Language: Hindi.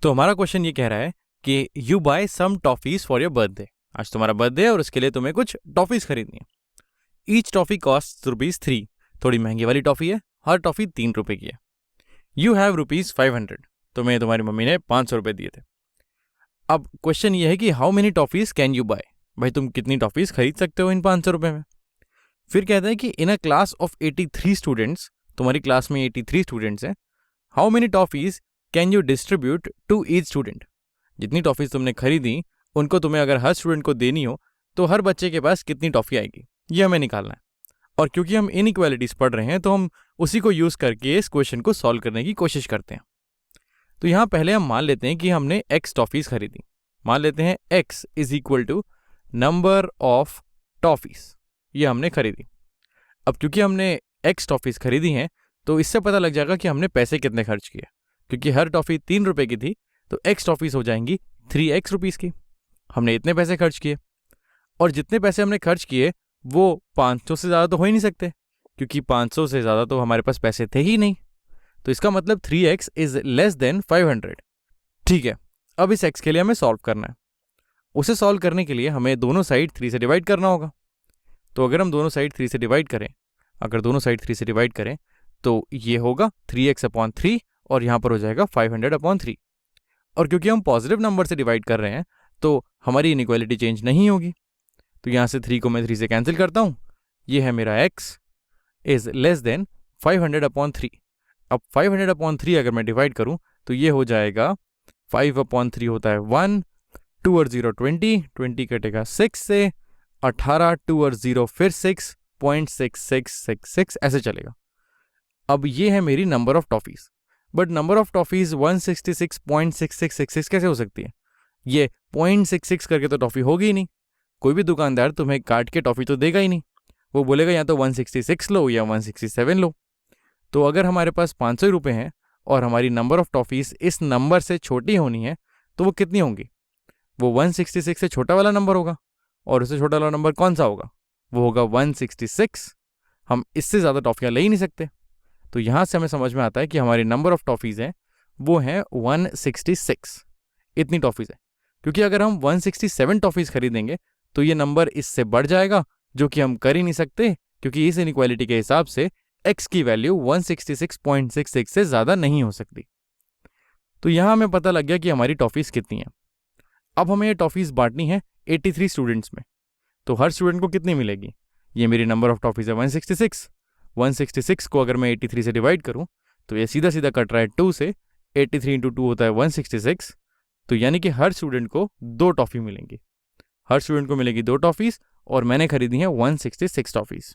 तो हमारा क्वेश्चन ये कह रहा है कि you buy some toffees for your birthday. आज तुम्हारा बर्थडे है और उसके लिए तुम्हें कुछ टॉफीज खरीदनी है। Each toffee cost ₹3। थोड़ी महंगी वाली टॉफी है, हर टॉफी ₹3 की है। You have ₹500। तुम्हें तुम्हारी मम्मी ने ₹500 दिए थे। अब क्वेश्चन ये है कि how many toffees can you buy. भाई तुम कितनी टॉफीज खरीद सकते हो इन ₹500 में। फिर कहते हैं कि in a class of 83 students, तुम्हारी क्लास में 83 स्टूडेंट्स हैं, how many toffees can you distribute to each student. जितनी टॉफीज तुमने खरीदी उनको तुम्हें अगर हर स्टूडेंट को देनी हो तो हर बच्चे के पास कितनी टॉफी आएगी, ये हमें निकालना है। और क्योंकि हम इनइक्वालिटीज पढ़ रहे हैं तो हम उसी को यूज करके इस क्वेश्चन को सॉल्व करने की कोशिश करते हैं। तो यहाँ पहले हम मान लेते हैं कि हमने x टॉफीज खरीदी। मान लेते हैं x is equal to number of toffees, ये हमने खरीदी। अब क्योंकि हमने x टॉफीज खरीदी हैं तो इससे पता लग जाएगा कि हमने पैसे कितने खर्च किए। क्योंकि हर टॉफी ₹3 की थी तो x टॉफीज हो जाएंगी 3x रुपीज़ की। हमने इतने पैसे खर्च किए और जितने पैसे हमने खर्च किए वो 500 से ज़्यादा तो हो ही नहीं सकते, क्योंकि 500 से ज़्यादा तो हमारे पास पैसे थे ही नहीं। तो इसका मतलब 3x इज लेस देन 500। ठीक है, अब इस x के लिए हमें सॉल्व करना है। उसे सॉल्व करने के लिए हमें दोनों साइड 3 से डिवाइड करना होगा। तो अगर हम दोनों साइड 3 से डिवाइड करें तो ये होगा 3x/3 और यहाँ पर हो जाएगा 500/3। और क्योंकि हम पॉजिटिव नंबर से डिवाइड कर रहे हैं तो हमारी इनइक्वालिटी चेंज नहीं होगी। तो यहाँ से 3 को मैं 3 से कैंसिल करता हूँ। ये है मेरा x इज लेस देन 500/3। अब 500/3 अगर मैं डिवाइड करूँ तो ये हो जाएगा 5/3 होता है 1, 2 और 0 20 कटेगा 6 से, 18 2 और 0 फिर 6.6666 ऐसे चलेगा। अब ये है मेरी number of toffees. But number of toffees 166.6666 कैसे हो सकती है? ये 0.66 करके तो टॉफी होगी ही नहीं। कोई भी दुकानदार तुम्हें काट के टॉफी तो देगा ही नहीं। वो बोलेगा या तो 166 लो या 167 लो। तो अगर हमारे पास 500 रुपये हैं और हमारी नंबर ऑफ टॉफीज इस नंबर से छोटी होनी है तो वो कितनी होंगी? वो 166 से छोटा वाला नंबर होगा। और उससे छोटा वाला नंबर कौन सा होगा? वो होगा 166। हम इससे ज़्यादा टॉफियाँ ले ही नहीं सकते। तो यहाँ से हमें समझ में आता है कि हमारी नंबर ऑफ टॉफीज़ हैं वो हैं 166। इतनी टॉफीज़ है। क्योंकि अगर हम 167 टॉफीज़ खरीदेंगे तो ये नंबर इससे बढ़ जाएगा, जो कि हम कर ही नहीं सकते, क्योंकि इस इनइक्वालिटी के हिसाब से x की वैल्यू 166.66 से ज़्यादा नहीं हो सकती। तो यहाँ हमें पता लग गया कि हमारी टॉफीज़ कितनी हैं। अब हमें ये टॉफीज़ बांटनी है 83 स्टूडेंट्स में। तो हर स्टूडेंट को कितनी मिलेगी? ये मेरी नंबर ऑफ टॉफीज़ है 166। 166 को अगर मैं 83 से डिवाइड करूं तो ये सीधा सीधा कट रहा है 2 से। 83 × 2 होता है 166। तो यानी कि हर स्टूडेंट को 2 टॉफ़ी मिलेंगी। हर स्टूडेंट को मिलेगी 2 टॉफ़ीज़ और मैंने खरीदी है 166 टॉफ़ीज़।